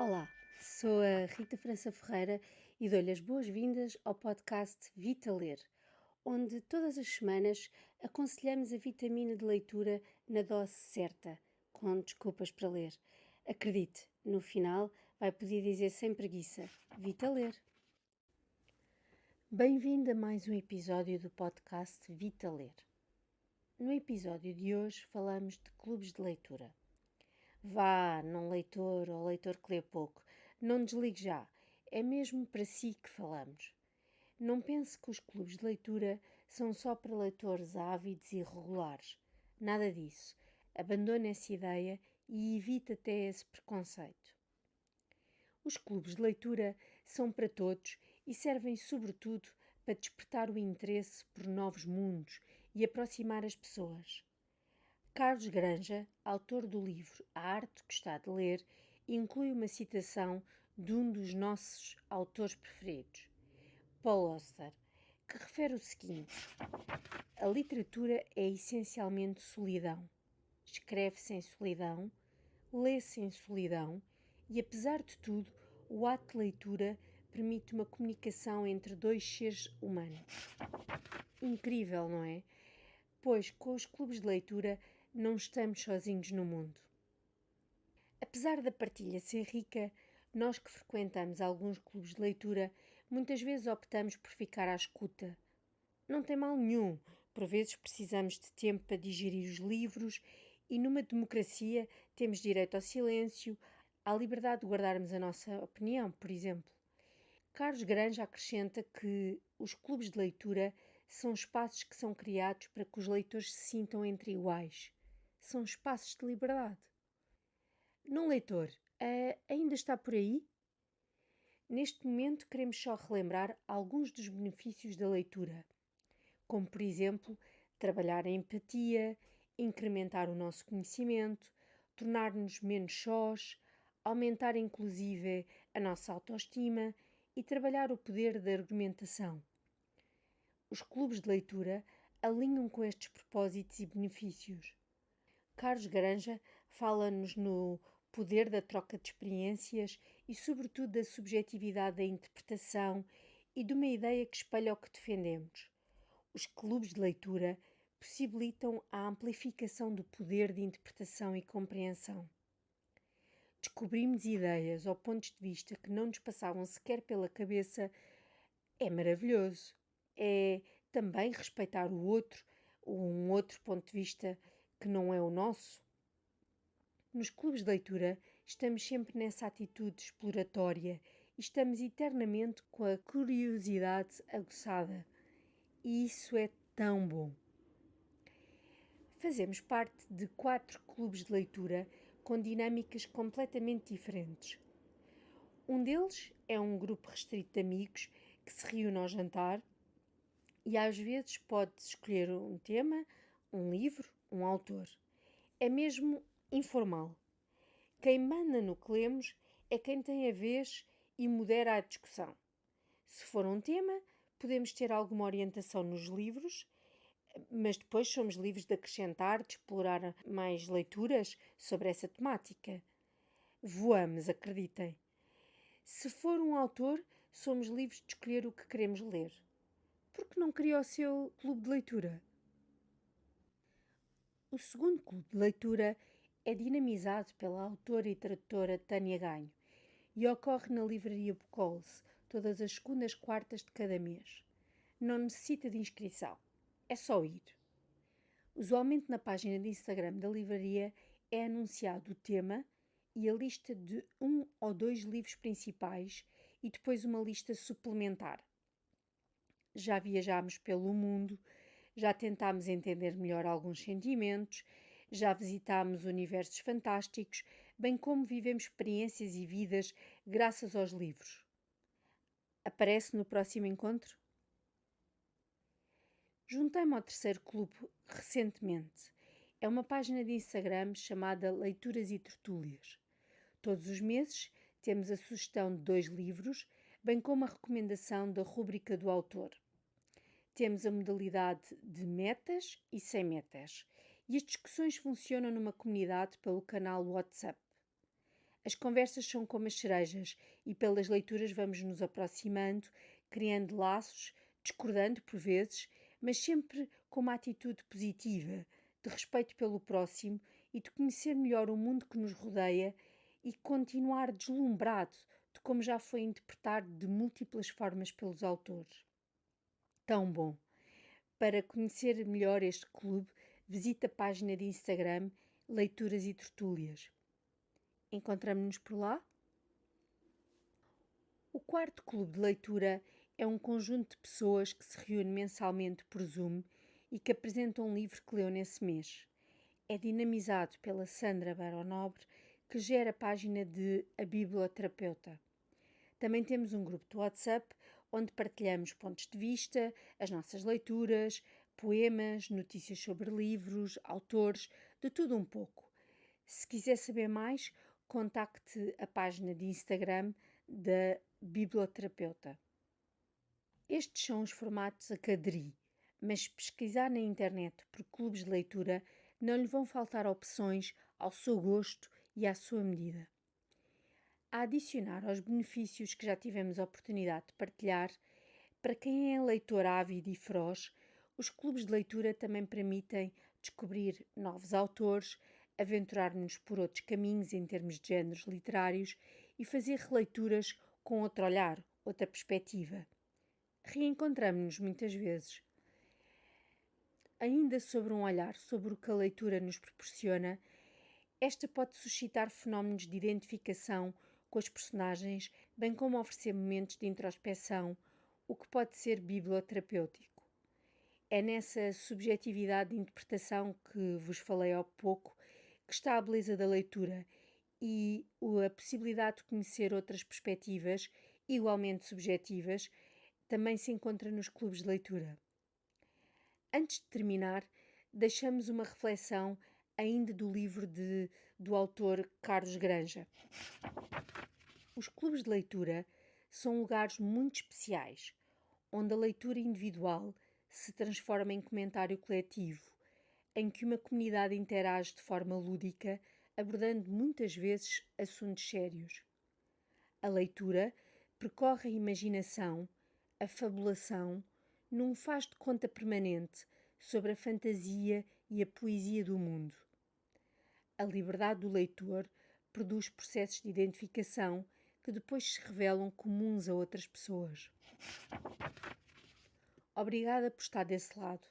Olá, sou a Rita França Ferreira e dou-lhe as boas-vindas ao podcast Vita Ler, onde todas as semanas aconselhamos a vitamina de leitura na dose certa, com desculpas para ler. Acredite, no final vai poder dizer sem preguiça: Vita Ler. Bem-vindo a mais um episódio do podcast Vita Ler. No episódio de hoje falamos de clubes de leitura. Vá, não leitor ou leitor que lê pouco, não desligue já, é mesmo para si que falamos. Não pense que os clubes de leitura são só para leitores ávidos e regulares. Nada disso. Abandone essa ideia e evite até esse preconceito. Os clubes de leitura são para todos e servem sobretudo para despertar o interesse por novos mundos e aproximar as pessoas. Carlos Granja, autor do livro A Arte de Gostar de Ler, inclui uma citação de um dos nossos autores preferidos, Paul Auster, que refere o seguinte: a literatura é essencialmente solidão. Escreve-se em solidão, lê-se em solidão e, apesar de tudo, o ato de leitura permite uma comunicação entre dois seres humanos. Incrível, não é? Pois com os clubes de leitura não estamos sozinhos no mundo. Apesar da partilha ser rica, nós que frequentamos alguns clubes de leitura muitas vezes optamos por ficar à escuta. Não tem mal nenhum, por vezes precisamos de tempo para digerir os livros e numa democracia temos direito ao silêncio, à liberdade de guardarmos a nossa opinião, por exemplo. Carlos Granja acrescenta que os clubes de leitura são espaços que são criados para que os leitores se sintam entre iguais. São espaços de liberdade. Não, leitor, ainda está por aí? Neste momento queremos só relembrar alguns dos benefícios da leitura, como por exemplo, trabalhar a empatia, incrementar o nosso conhecimento, tornar-nos menos sós, aumentar inclusive a nossa autoestima e trabalhar o poder da argumentação. Os clubes de leitura alinham com estes propósitos e benefícios. Carlos Granja fala-nos no poder da troca de experiências e, sobretudo, da subjetividade da interpretação e de uma ideia que espelha o que defendemos. Os clubes de leitura possibilitam a amplificação do poder de interpretação e compreensão. Descobrimos ideias ou pontos de vista que não nos passavam sequer pela cabeça. É maravilhoso. É também respeitar o outro, um outro ponto de vista que não é o nosso. Nos clubes de leitura estamos sempre nessa atitude exploratória e estamos eternamente com a curiosidade aguçada. E isso é tão bom. Fazemos parte de 4 clubes de leitura com dinâmicas completamente diferentes. Um deles é um grupo restrito de amigos que se reúne ao jantar e às vezes pode escolher um tema, um livro, um autor. É mesmo informal. Quem manda no que lemos é quem tem a vez e modera a discussão. Se for um tema, podemos ter alguma orientação nos livros, mas depois somos livres de acrescentar, de explorar mais leituras sobre essa temática. Voamos, acreditem. Se for um autor, somos livres de escolher o que queremos ler. Por que não cria o seu clube de leitura? O segundo clube de leitura é dinamizado pela autora e tradutora Tânia Ganho e ocorre na livraria Bucols, todas as segundas quartas de cada mês. Não necessita de inscrição, é só ir. Usualmente na página de Instagram da livraria é anunciado o tema e a lista de 1 ou 2 livros principais e depois uma lista suplementar. Já viajámos pelo mundo, já tentámos entender melhor alguns sentimentos, já visitámos universos fantásticos, bem como vivemos experiências e vidas graças aos livros. Aparece no próximo encontro? Juntei-me ao terceiro clube recentemente. É uma página de Instagram chamada Leituras e Tertúlias. Todos os meses temos a sugestão de 2 livros, bem como a recomendação da rúbrica do autor. Temos a modalidade de metas e sem metas. E as discussões funcionam numa comunidade pelo canal WhatsApp. As conversas são como as cerejas e pelas leituras vamos nos aproximando, criando laços, discordando por vezes, mas sempre com uma atitude positiva, de respeito pelo próximo e de conhecer melhor o mundo que nos rodeia e continuar deslumbrado de como já foi interpretado de múltiplas formas pelos autores. Tão bom! Para conhecer melhor este clube, visite a página de Instagram Leituras e Tertúlias. Encontramo-nos por lá? O quarto clube de leitura é um conjunto de pessoas que se reúne mensalmente por Zoom e que apresentam um livro que leu nesse mês. É dinamizado pela Sandra Baronobre, que gera a página de A Biblioterapeuta. Também temos um grupo de WhatsApp onde partilhamos pontos de vista, as nossas leituras, poemas, notícias sobre livros, autores, de tudo um pouco. Se quiser saber mais, contacte a página de Instagram da Biblioterapeuta. Estes são os formatos a cadri, mas se pesquisar na internet por clubes de leitura, não lhe vão faltar opções ao seu gosto e à sua medida. A adicionar aos benefícios que já tivemos a oportunidade de partilhar, para quem é leitor ávido e feroz, os clubes de leitura também permitem descobrir novos autores, aventurar-nos por outros caminhos em termos de géneros literários e fazer releituras com outro olhar, outra perspectiva. Reencontramos-nos muitas vezes. Ainda sobre um olhar sobre o que a leitura nos proporciona, esta pode suscitar fenómenos de identificação com as personagens, bem como oferecer momentos de introspeção, o que pode ser biblioterapêutico. É nessa subjetividade de interpretação que vos falei há pouco que está a beleza da leitura e a possibilidade de conhecer outras perspectivas, igualmente subjetivas, também se encontra nos clubes de leitura. Antes de terminar, deixamos uma reflexão ainda do livro do autor Carlos Granja. Os clubes de leitura são lugares muito especiais, onde a leitura individual se transforma em comentário coletivo, em que uma comunidade interage de forma lúdica, abordando muitas vezes assuntos sérios. A leitura percorre a imaginação, a fabulação, num faz de conta permanente sobre a fantasia e a poesia do mundo. A liberdade do leitor produz processos de identificação que depois se revelam comuns a outras pessoas. Obrigada por estar desse lado.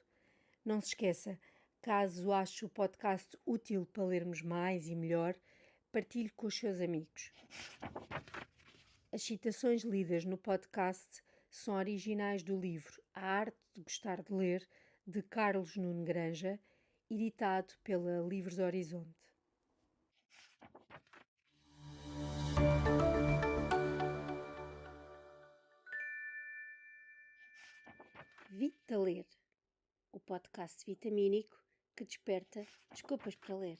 Não se esqueça, caso ache o podcast útil para lermos mais e melhor, partilhe com os seus amigos. As citações lidas no podcast são originais do livro A Arte de Gostar de Ler, de Carlos Nuno Granja, editado pela Livros Horizonte. Vita Ler, o podcast vitamínico que desperta desculpas para ler.